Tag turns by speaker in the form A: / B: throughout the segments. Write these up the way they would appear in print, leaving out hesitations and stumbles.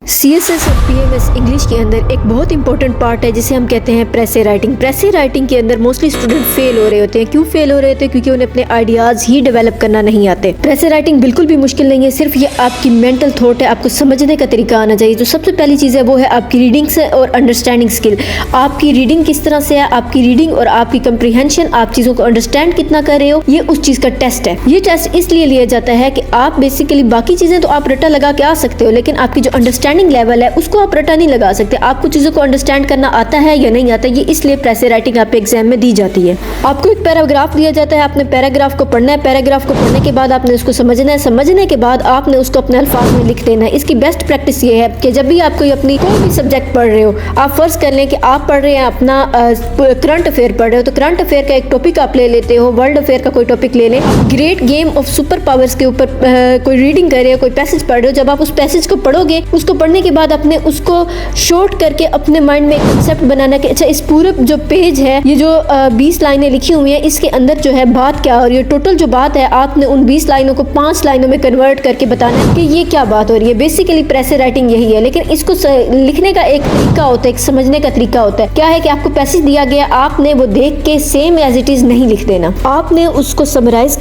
A: CSS और PMS English के अंदर एक बहुत इंपॉर्टेंट पार्ट है जिसे हम कहते हैं प्रेसे राइटिंग। प्रेसे राइटिंग के अंदर मोस्टली स्टूडेंट फेल हो रहे होते हैं। क्यों फेल हो रहे होते हैं? क्योंकि उन्हें अपने आइडियाज ही डेवलप करना नहीं आते। प्रेसे राइटिंग बिल्कुल भी मुश्किल नहीं है, सिर्फ ये आपकी मेंटल थॉट है, आपको समझने का तरीका आना चाहिए। तो सबसे पहली चीज़ है वो है आपकी रीडिंग से और अंडरस्टैंडिंग स्किल। आपकी रीडिंग किस तरह से है, आपकी रीडिंग और आपकी कंप्रीहेंशन, आप चीज़ों को अंडरस्टैंड कितना कर रहे हो, ये उस चीज़ का टेस्ट है। ये टेस्ट इसलिए लिया जाता है कि आप बेसिकली बाकी चीज़ें तो आप रट्टा लगा के आ सकते हो, लेकिन आपकी जो अंडरस्टैंडिंग लेवल है उसको आप रट्टा नहीं लगा सकते। आपको चीज़ों को अंडरस्टैंड करना आता है या नहीं आता, ये इसलिए प्रेसे राइटिंग आप एग्जाम में दी जाती है। आपको एक पैराग्राफ दिया जाता है, आपने पैराग्राफ को पढ़ना है। पैराग्राफ को पढ़ने के बाद आपने उसको समझना है, समझने के बाद आपने उसको अपने अल्फाज में लिख देना है। इसकी बेस्ट प्रैक्टिस ये है कि जब भी आप कोई अपनी कोई भी सब्जेक्ट पढ़ रहे हो, आप फर्ज कर लें कि आप पढ़ रहे हैं अपना करंट अफेयर पढ़ रहे हो, तो करंट अफेयर का एक टॉपिक आप ले लेते हो, वर्ल्ड अफेयर का कोई टॉपिक ले लें। Great game of super powers के ऊपर कोई रीडिंग कर रहे हो, कोई पैसेज पढ़ रहे हो। जब आप उस पैसेज को पढ़ोगे, उसको पढ़ने के बाद अपने उसको शॉर्ट करके अपने माइंड में एक कंसेप्ट बनाना कि अच्छा इस पूरे जो पेज है, ये जो 20 लाइनें लिखी हुई हैं, इसके अंदर जो है बात क्या हो रही है, टोटल जो बात है आपने उन 20 लाइनों को 5 लाइनों में कन्वर्ट करके बताना है कि ये क्या बात हो रही है। बेसिकली प्रेसे राइटिंग यही है, लेकिन इसको लिखने का एक तरीका होता है, एक समझने का तरीका होता है। क्या है कि आपको पैसेज दिया गया, आपने वो देख के सेम एज इट इज नहीं लिख देना, आपने उसको समराइज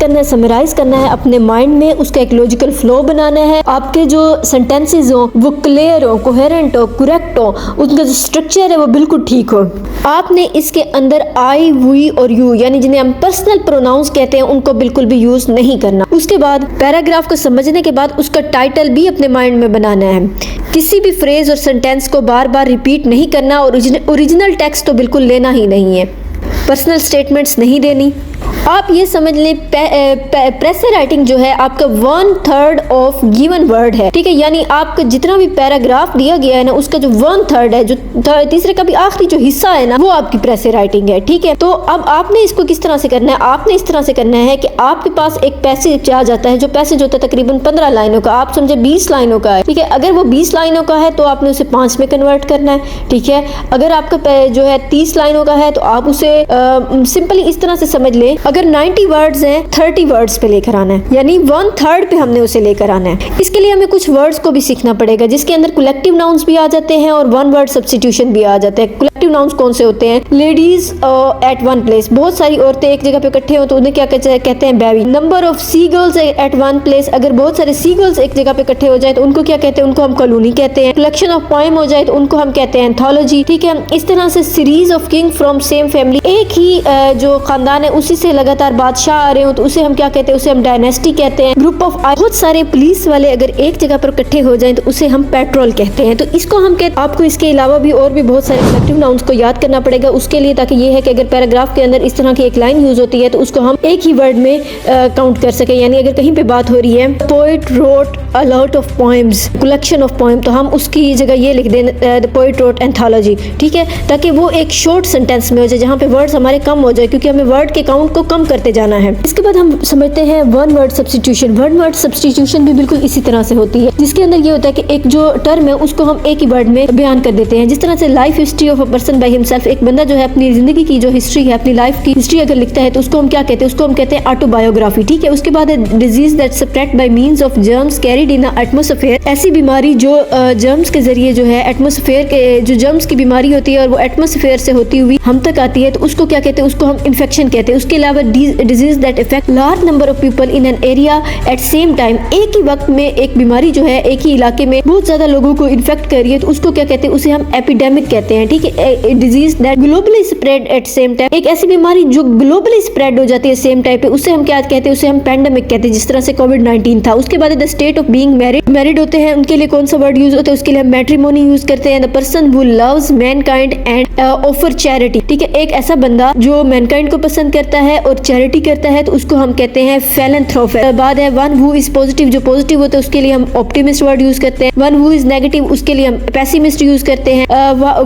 A: करना है अपने माइंड में, उसका एक लॉजिकल फ्लो बनाना है। आपके जो सेंटेंसेस हो वो क्लियर हो, कोहेरेंट हो, करेक्ट हो, उनका जो स्ट्रक्चर है वो बिल्कुल ठीक हो। आपने इसके अंदर आई, वी और यू यानी जिन्हें हम पर्सनल प्रोनाउंस कहते हैं उनको बिल्कुल भी यूज नहीं करना। उसके बाद पैराग्राफ को समझने के बाद उसका टाइटल भी अपने माइंड में बनाना है। किसी भी फ्रेज और सेंटेंस को बार बार रिपीट नहीं करना और ओरिजिनल टेक्स्ट तो बिल्कुल लेना ही नहीं है। पर्सनल स्टेटमेंट्स नहीं देनी। आप ये समझ लें प्रेसे राइटिंग जो है आपका 1/3 ऑफ गिवन वर्ड है, ठीक है। यानी आपका जितना भी पैराग्राफ दिया गया है ना, उसका जो 1/3 है, जो तीसरे का भी आखिरी जो हिस्सा है ना, वो आपकी प्रेसे राइटिंग है, ठीक है। तो अब आपने इसको किस तरह से करना है? आपने इस तरह से करना है कि आपके पास एक पैसेज आ जाता है, जो पैसेज होता है तकरीबन 15 लाइनों का, आप समझे 20 लाइनों का है, ठीक है। अगर वो 20 लाइनों का है तो आपने उसे 5 में कन्वर्ट करना है, ठीक है। अगर आपका जो है 30 लाइनों का है तो आप उसे सिंपली इस तरह से समझ ले, अगर 90 वर्ड्स हैं 30 वर्ड्स पे लेकर आना है, यानी 1/3 पे हमने उसे लेकर आना है। इसके लिए हमें कुछ वर्ड्स को भी सीखना पड़ेगा, जिसके अंदर कलेक्टिव नाउन्स भी आ जाते हैं और वन वर्ड सब्स्टिट्यूशन भी आ जाते हैं। कलेक्टिव नाउन्स कौन से होते हैं? लेडीज एट वन प्लेस, बहुत सारी औरतें एक जगह पे इकट्ठे हो तो उन्हें क्या कहते हैं? Baby. Number of sea girls at one place, अगर बहुत सारे सी गर्ल्स एक जगह पे इकट्ठे हो जाए तो उनको क्या कहते हैं? उनको हम कॉलोनी कहते हैं। कलेक्शन ऑफ पोएम हो जाए तो उनको हम कहते हैं एंथोलॉजी, ठीक है। इस तरह से series of king from same family, एक ही जो खानदान है उसी से लगातार बादशाह आ रहे हो तो उसे हम क्या कहते हैं? उसे हम डायनेस्टी कहते हैं। ग्रुप ऑफ बहुत सारे पुलिस वाले अगर एक जगह पर इकट्ठे हो जाएं तो उसे हम पेट्रोल कहते हैं। तो इसको हम कहते हैं। आपको इसके अलावा भी और भी बहुत सारे कलेक्टिव नाउन्स को याद करना पड़ेगा उसके लिए, ताकि ये है कि अगर पैराग्राफ के अंदर इस तरह की एक लाइन यूज होती है तो उसको हम एक ही वर्ड में काउंट कर सके। यानी अगर कहीं पे बात हो रही है poet wrote a lot of poems, collection of poem, तो हम उसकी जगह ये लिख दें द पोएट रोट एंथोलॉजी, ठीक है, ताकि वो एक शॉर्ट सेंटेंस में हो जाए, जहाँ पे वर्ड्स हमारे कम हो जाए, क्योंकि हमें वर्ड के काउंट को कम करते जाना है। इसके बाद हम समझते हैं one word substitution. One word substitution भी बिल्कुल इसी तरह से होती है, जिसके अंदर ये होता है कि एक जो टर्म है उसको हम एक ही वर्ड में बयान कर देते हैं। जिस तरह से life history of a person by himself, एक बंदा जो है अपनी जिंदगी की जो हिस्ट्री है, अपनी लाइफ की हिस्ट्री अगर लिखता है तो उसको हम क्या कहते हैं? उसको हम कहते हैं ऑटोबायोग्राफी, ठीक है। उसके बाद है disease that spread by means of germs carried in atmosphere, ऐसी बीमारी जो जर्म्स के जरिए जो है एटमॉस्फेयर के जो जर्म्स की बीमारी होती है और वो एटमॉस्फेयर से होती हुई हम तक आती है, तो उसको क्या कहते हैं? उसको हम इन्फेक्शन कहते हैं। उसके अलावा disease that effect large number of people in an area at same time, एक ही वक्त में एक बीमारी जो है एक ही इलाके में बहुत ज्यादा लोगों को इन्फेक्ट कर रही है तो उसको क्या कहते हैं? उसे हम एपिडेमिक कहते हैं, ठीक है। Disease that globally spread at same time, एक ऐसी बीमारी जो ग्लोबली स्प्रेड हो जाती है सेम टाइम पे, उसे हम क्या कहते हैं? उसे हम पैंडेमिक कहते हैं, जिस तरह से कोविड-19 था। उसके बाद the state of being married होते हैं, उनके लिए कौन सा वर्ड यूज होता है? उसके लिए हम मैट्रिमोनी यूज करते हैं। The person who loves Mankind and offer charity, ठीक है। एक ऐसा बंदा जो मैनकाइंड को पसंद करता है और चैरिटी करता है तो उसको हम कहते हैं फिलैंथ्रोपिस्ट। बाद है वन हु इज पॉजिटिव, जो पॉजिटिव होता है उसके लिए हम ऑप्टिमिस्ट वर्ड यूज करते हैं। वन हु इज नेगेटिव, उसके लिए हम पेसिमिस्ट यूज करते हैं।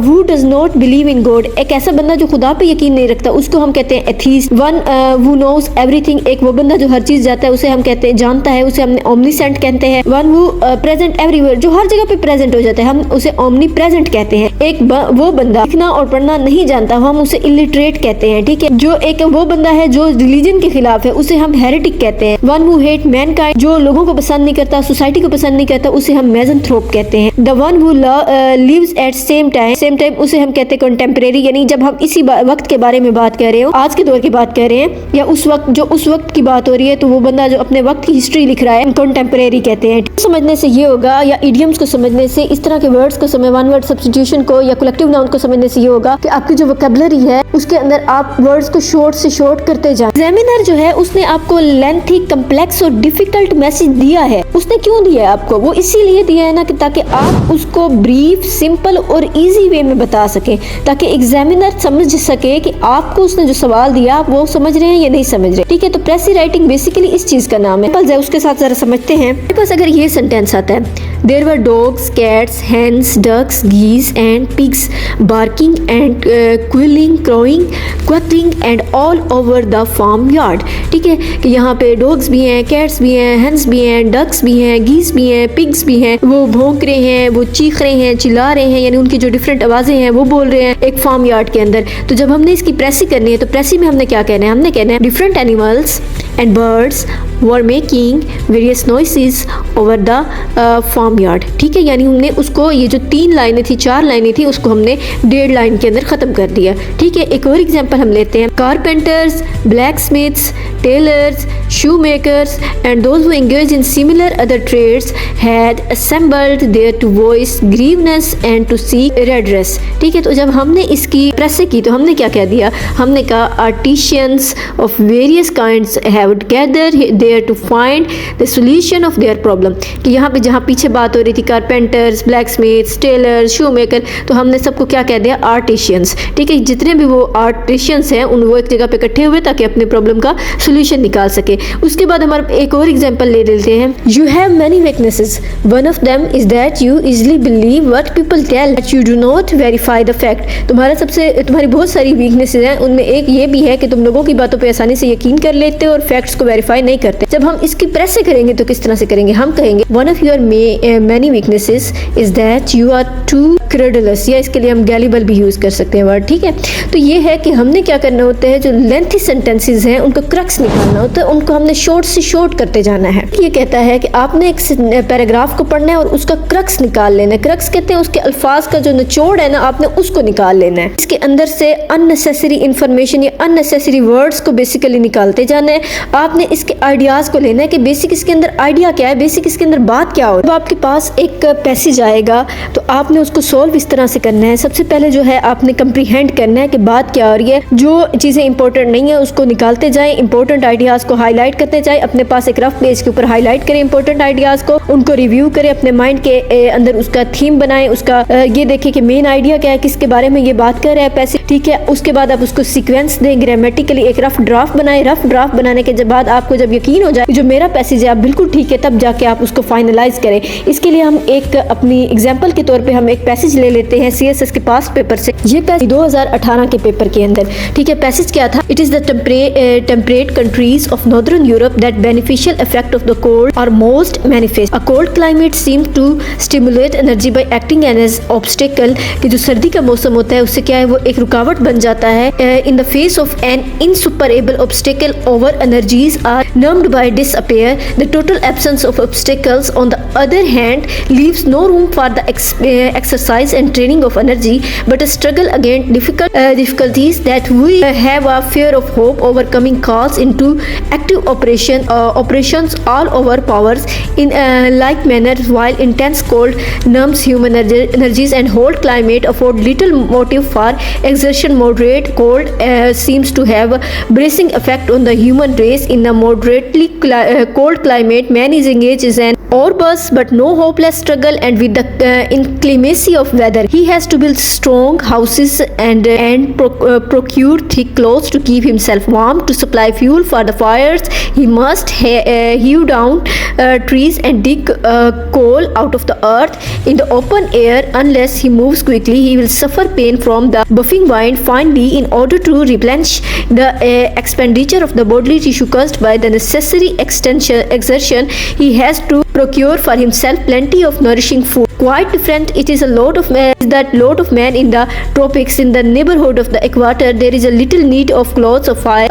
A: Who does not believe in God, एक ऐसा बंदा जो खुदा पे यकीन नहीं रखता उसको हम कहते हैं atheist. One who knows everything, एक वो बंदा जो हर चीज जाता है उसे हम कहते हैं जानता है, उसे हमने ओमनीसेंट कहते हैं। वन हु प्रेजेंट एवरीवेयर, जो हर जगह पे प्रेजेंट हो जाता है, हम उसे ओमनी प्रेजेंट कहते हैं। वो बंदा लिखना और पढ़ना नहीं जानता, हम उसे इलिटरेट कहते हैं, ठीक है। जो एक वो बंदा है जो रिलीजन के खिलाफ है, उसे हम हेरेटिक कहते हैं। वन हु हेट मैनकाइंड, जो लोगों को पसंद नहीं करता, सोसाइटी को पसंद नहीं करता, उसे हम मिज़ान्थ्रोप कहते हैं। The one who lives at same time, उसे हम कहते हैं कंटेम्परेरी, यानी जब हम इसी वक्त के बारे में बात कर रहे हो, आज के दौर की बात कर रहे हैं, या उस वक्त की बात हो रही है, तो वो बंदा जो अपने वक्त की हिस्ट्री लिख रहा है, कंटेम्परेरी कहते हैं। समझने से ये होगा, या इडियम्स को समझने से, इस तरह के वर्ड्स को समझ, वन वर्ड सब्स्टिट्यूशन को या कलेक्टिव नाउन को समझने से ये होगा कि आपकी जो वोकैबुलरी है उसके अंदर आप वर्ड्स को शॉर्ट से शॉर्ट करते जाएं। एग्जामिनर जो है उसने आपको लेंथी, कम्प्लेक्स और डिफिकल्ट मैसेज दिया है। उसने क्यों दिया है आपको? वो इसीलिए दिया है ना कि ताकि आप उसको ब्रीफ, सिंपल और इजी वे में बता सकें, ताकि एग्जामिनर समझ सके कि आपको उसने जो सवाल दिया आप वो समझ रहे हैं या नहीं समझ रहे, ठीक है। तो प्रेसी राइटिंग बेसिकली इस चीज का नाम है। उसके साथ जरा समझते हैं। मेरे पास अगर ये सेंटेंस आता है, there were dogs, cats, hens, ducks, geese and pigs barking and squealing, crowing, quacking and all over the farm yard, ठीक है। कि यहाँ पे डॉग्स भी हैं, कैट्स भी हैं, हेन्स भी हैं, डक्स भी हैं, गीज भी हैं, पिग्स भी हैं, वो भौंक रहे हैं, वो चीख रहे हैं, चिल्ला रहे हैं, यानी उनकी जो डिफरेंट आवाजें हैं वो बोल रहे हैं एक फार्म यार्ड के अंदर। तो जब हमने इसकी प्रेसी करनी है, तो प्रेसी में हमने क्या कहना है? हमने कहना है different animals and birds were making various noises over the farm yard, ठीक है। यानी हमने उसको, ये जो 3 लाइनें थी, 4 लाइनें थी, उसको हमने 1.5 लाइन के अंदर खत्म कर दिया, ठीक है। एक और एग्जांपल हम लेते हैं। Carpenters, blacksmiths, tailors, shoemakers and those who engage in similar other trades had assembled there to voice grievances and to seek redress, ठीक है। तो जब हमने इसकी प्रेस की तो हमने क्या कह दिया? हमने कहा artisans of various kinds have gathered there to find the solution of their problem. कि यहाँ पे जहाँ पीछे बात हो रही थी carpenters, blacksmiths, tailors, shoemaker, तो हमने सबको क्या कह दिया? आर्टिशियंस, ठीक है। जितने भी वो आर्टिशियंस हैं उन वो एक जगह पे इकट्ठे हुए ताकि अपने प्रॉब्लम का सोल्यूशन निकाल सके। उसके बाद हमारा एक और एग्जांपल ले लेते हैं। You have many weaknesses, one of them is that you easily believe what people tell but you do not verify the fact. तुम्हारी बहुत सारी वीकनेसेस हैं, उनमें एक ये भी है कि तुम लोगों की बातों पे आसानी से यकीन कर लेते हो और फैक्ट्स को वेरीफाई नहीं करते। जब हम इसकी प्रेस से करेंगे तो किस तरह से करेंगे? हम कहेंगे one of your many weaknesses is that you are too credulous, या इसके लिए हम गैलिबल भी यूज कर सकते हैं वर्ड, ठीक है। तो ये है कि हमने क्या करना होता है, जो लेंथी सेंटेंसेस हैं उनको क्रक्स निकालना होता है, उनको हमने शॉर्ट से शॉर्ट करते जाना है। ये कहता है कि आपने एक पैराग्राफ को पढ़ना है और उसका क्रक्स निकाल लेना है। क्रक्स कहते हैं उसके अल्फाज का जो निचोड़ है ना, आपने उसको निकाल लेना है। इसके अंदर से अननेसेसरी इंफॉर्मेशन या अननेसेसरी वर्ड्स को बेसिकली निकालते जाना है। आपने इसके आइडियाज को लेना है कि बेसिक इसके अंदर आइडिया क्या है, बेसिक इसके अंदर बात क्या हो रही है। आपके पास एक पैसेज आएगा तो आपने उसको सॉल्व इस तरह से करना है। सबसे पहले जो है आपने कंप्रीहेंड करना है कि बात क्या हो रही है। जो चीज़ें इंपॉर्टेंट नहीं है उसको निकालते जाएं, इंपॉर्टेंट आइडियाज़ को हाईलाइट करते जाएं। अपने पास एक रफ पेज के ऊपर हाईलाइट करें इंपॉर्टेंट आइडियाज़ को, उनको रिव्यू करें, अपने माइंड के अंदर उसका थीम बनाएं, उसका ये देखें कि मेन आइडिया क्या है, किसके बारे में ये बात कर रहा है पैसेज, ठीक है। उसके बाद आप उसको सीक्वेंस दें, ग्रामेटिकली एक रफ ड्राफ्ट बनाएं। रफ ड्राफ्ट बनाने के बाद आपको जब यकीन हो जाए जो मेरा पैसेज है आप बिल्कुल ठीक है, तब जाके आप उसको फाइनलाइज करें। इसके लिए हम एक अपनी एग्जाम्पल के तौर पर हम एक पैसेज ले लेते हैं CSS के पास पेपर से। ये पैसेज 2018 के पेपर के अंदर, ठीक है। पैसेज क्या था? It is the temperate countries of northern Europe that beneficial effect of the cold are most manifest. A cold climate seem to stimulate energy by acting as obstacle. कि जो सर्दी का मौसम होता है उससे क्या है, वो एक रुकावट बन जाता है। In the face of an insuperable obstacle our energies are numbed by disappear. The total absence of obstacles on the other hand leaves no room for the exercise and training of energy, but a struggle against difficulties that we have a fear of hope overcoming calls into active operations all over powers in like manner, while intense cold numbs human energies and hot climate afford little motive for exertion. Moderate cold seems to have a bracing effect on the human race. In a moderately cold climate, man is engaged in an robust but no hopeless struggle, and with the inclemency of weather, he has to build strong houses and procure thick clothes to keep himself warm. To supply fuel for the fires, he must hew down trees and dig coal out of the earth in the open air. Unless he moves quickly, he will suffer pain from the buffing wind. Finally, in order to replenish the expenditure of the bodily tissue caused by the necessary exertion, he has to procure for himself plenty of nourishing food. quite different. It is a lot of man in the tropics, in the neighborhood of the equator. There is a little need of clothes or fire.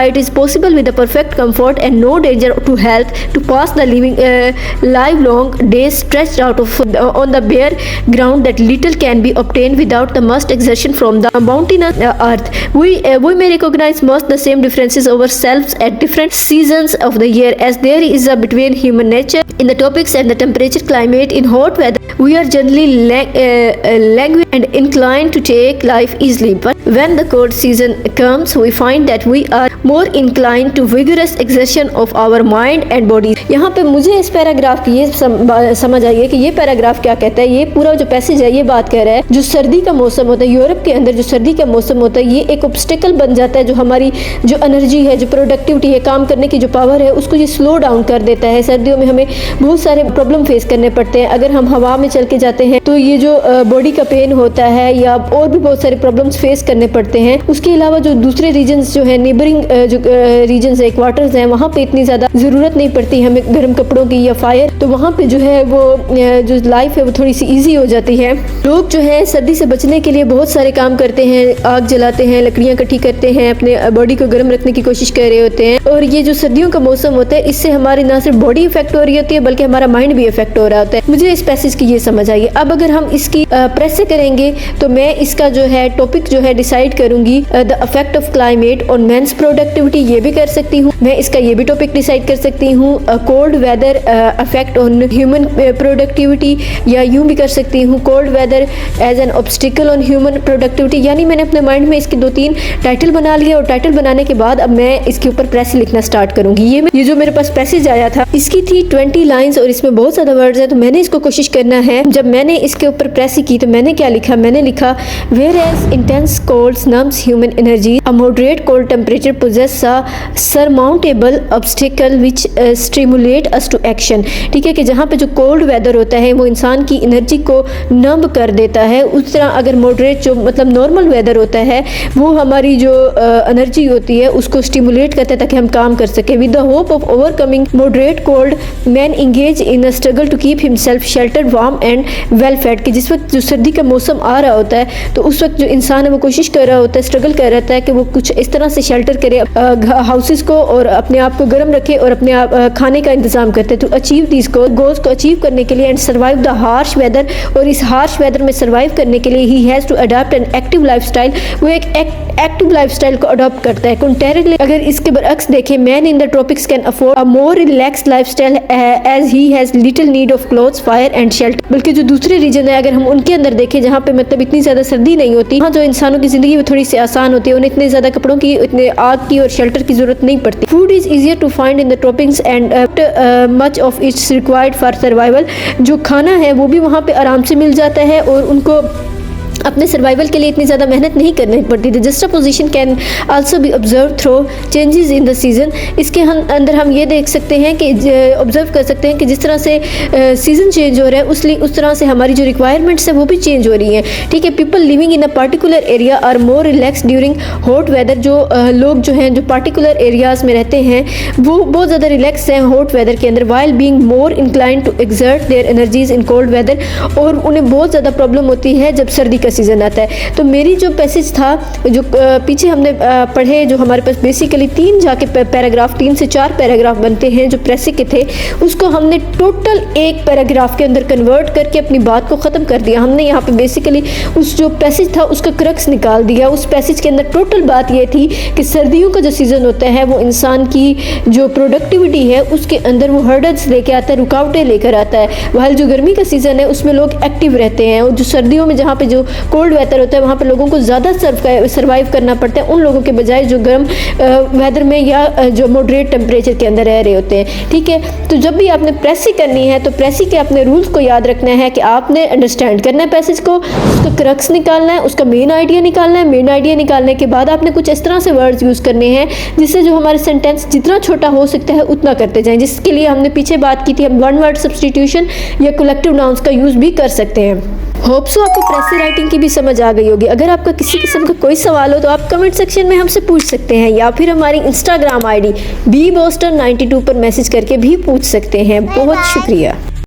A: It is possible with the perfect comfort and no danger to health to pass the livelong days stretched out on the bare ground that little can be obtained without the must exertion from the mountainous earth. We may recognize most the same differences ourselves at different seasons of the year as there is a between human nature in the tropics and the temperature climate. In hot weather we are generally languid and inclined to take life easily, but when the cold season comes we find that we are more inclined to vigorous exertion of our mind and body. यहाँ पे मुझे इस paragraph की ये समझ आई है कि ये पैराग्राफ क्या कहता है। ये पूरा जो पैसेज है ये बात कर रहा है जो सर्दी का मौसम होता है, यूरोप के अंदर जो सर्दी का मौसम होता है ये एक ऑब्स्टिकल बन जाता है। जो हमारी जो एनर्जी है, जो प्रोडक्टिविटी है, काम करने की जो पावर है, उसको ये स्लो डाउन कर देता है। सर्दियों में हमें बहुत सारे प्रॉब्लम फेस करने पड़ते हैं। अगर हम हवा में चल के जाते हैं तो ये जो बॉडी का पेन होता है या और भी बहुत सारे प्रॉब्लम्स फेस करने पड़ते हैं। उसके अलावा जो दूसरे रीजन्स जो है, नेबरिंग जो रीजन्स है, क्वार्टर्स हैं, वहाँ पे इतनी ज़्यादा ज़रूरत नहीं पड़ती हमें गर्म कपड़ों की या फायर, तो वहाँ पे जो है वो जो लाइफ है वो थोड़ी सी ईजी हो जाती है। लोग जो है सर्दी से बचने के लिए बहुत सारे काम करते हैं, आग जलाते हैं, लकड़ियाँ इकट्ठी करते हैं, अपने बॉडी को गर्म रखने की कोशिश कर रहे होते हैं। और ये जो सर्दियों का मौसम होता है इससे हमारी ना सिर्फ बॉडी इफेक्ट हो रही होती है बल्कि हमारा माइंड भी इफेक्ट हो रहा होता है। मुझे इस पैसेज की ये समझ आई है। अब अगर हम इसकी प्रेस से करेंगे तो मैं इसका जो है टॉपिक जो है डिसाइड करूंगी the effect of climate on men's productivity, ये भी कर सकती हूँ मैं। इसका ये भी टॉपिक डिसाइड कर सकती हूँ cold weather effect on human productivity, या यूं भी कर सकती हूँ cold weather as an obstacle on human productivity. यानी मैंने अपने माइंड में इसके 2-3 टाइटल बना लिए और टाइटल बनाने के बाद अब मैं इसके ऊपर प्रेस लिखना स्टार्ट करूंगी। ये जो मेरे पास पैसेज आया था इसकी थी 20 लाइन्स और इसमें बहुत ज्यादा वर्ड्स हैं, तो मैंने इसको कोशिश करना है। जब मैंने इसके ऊपर प्रेस की तो मैंने क्या लिखा, मैंने लिखा whereas intense cold numbs human energy, a moderate cold temperature possess a surmountable obstacle which stimulate us to action। ठीक है कि जहाँ पे जो कोल्ड वेदर होता है वो इंसान की एनर्जी को नंब कर देता है, उस तरह अगर मॉडरेट जो मतलब नॉर्मल वेदर होता है वो हमारी जो एनर्जी होती है उसको स्टिमुलेट करता है ताकि हम काम कर सके। With the hope of overcoming moderate cold man engage in a struggle to keep himself sheltered warm and well fed. कि जिस वक्त जो सर्दी का मौसम आ रहा होता है तो उस वक्त जो इंसान है वो कोशिश कर रहा होता है, स्ट्रगल कर रहा है कि वो कुछ इस तरह से शेल्टर करे हाउसेस को और अपने आप को गर्म रखे और अपने आप खाने का इंतजाम करते हैं। तो अचीव दीज गोल्स को अचीव करने के लिए and survive the harsh weather, और इस हार्श वेदर में सर्वाइव करने के लिए ही has to adopt an active lifestyle. वो एक एक्टिव लाइफस्टाइल को अडॉप्ट करता है। कंट्रीली अगर इसके बरअक्स देखें, man in the tropics can afford a more relaxed lifestyle as he has little need of clothes, fire and shelter. बल्कि जो दूसरे रीजन है अगर हम उनके अंदर देखें जहाँ पे मतलब इतनी ज़्यादा सर्दी नहीं होती, वहाँ जो इंसानों की ज़िंदगी में थोड़ी सी आसान होती है, उन्हें इतने ज़्यादा कपड़ों की, इतने आग की और शेल्टर की ज़रूरत नहीं पड़ती। Food is easier to find in the tropics and much of it's required for survival. जो खाना है वो भी वहाँ पे आराम से मिल जाता है और उनको अपने सर्वाइवल के लिए इतनी ज़्यादा मेहनत नहीं करनी पड़ती थी। Just position can also be observe through changes in the season. इसके अंदर हम ये देख सकते हैं कि ऑब्जर्व कर सकते हैं कि जिस तरह से सीज़न चेंज हो रहा है उस तरह से हमारी जो रिक्वायरमेंट्स है वो भी चेंज हो रही हैं। ठीक है, people living in a particular area are more relax during hot weather. जो लोग जो हैं जो पार्टिकुलर एरियाज़ में रहते हैं वो बहुत ज़्यादा रिलैक्स हैं हॉट वेदर के अंदर, while being more inclined to exert their energies in cold weather. और उन्हें बहुत ज़्यादा प्रॉब्लम होती है जब सर्दी का सीज़न आता है। तो मेरी जो पैसेज था जो पीछे हमने पढ़े, जो हमारे पास बेसिकली 3 जाके पैराग्राफ 3 से 4 पैराग्राफ बनते हैं जो प्रेसिक के थे, उसको हमने टोटल एक पैराग्राफ के अंदर कन्वर्ट करके अपनी बात को ख़त्म कर दिया। हमने यहाँ पे बेसिकली उस जो पैसेज था उसका क्रक्स निकाल दिया। उस पैसेज के अंदर टोटल बात ये थी कि सर्दियों का जो सीज़न होता है वो इंसान की जो प्रोडक्टिविटी है उसके अंदर वो हर्डल्स लेके आता है, रुकावटें लेकर आता है। वह जो गर्मी का सीज़न है उसमें लोग एक्टिव रहते हैं, और जो सर्दियों में जहाँ पे जो कोल्ड वेदर होता है वहाँ पे लोगों को ज़्यादा सर्वाइव करना पड़ता है उन लोगों के बजाय जो गर्म वेदर में या जो मॉडरेट टेम्परेचर के अंदर रह रहे होते हैं। ठीक है, तो जब भी आपने प्रेसी करनी है तो प्रेसी के अपने रूल्स को याद रखना है कि आपने अंडरस्टैंड करना है पैसेज को, उसका क्रक्स निकालना है, उसका मेन आइडिया निकालना है। मेन आइडिया निकालने के बाद आपने कुछ इस तरह से वर्ड्स यूज़ करने हैं जिससे जो हमारे सेंटेंस जितना छोटा हो सकता है उतना करते जाएं। जिसके लिए हमने पीछे बात की थी, हम वन वर्ड सब्स्टिट्यूशन या कलेक्टिव नाउन्स का यूज़ भी कर सकते हैं। होप सो आपको प्रेसी राइटिंग की भी समझ आ गई होगी। अगर आपका किसी किस्म का कोई सवाल हो तो आप कमेंट सेक्शन में हमसे पूछ सकते हैं, या फिर हमारी इंस्टाग्राम आईडी bboster92 पर मैसेज करके भी पूछ सकते हैं। बहुत शुक्रिया।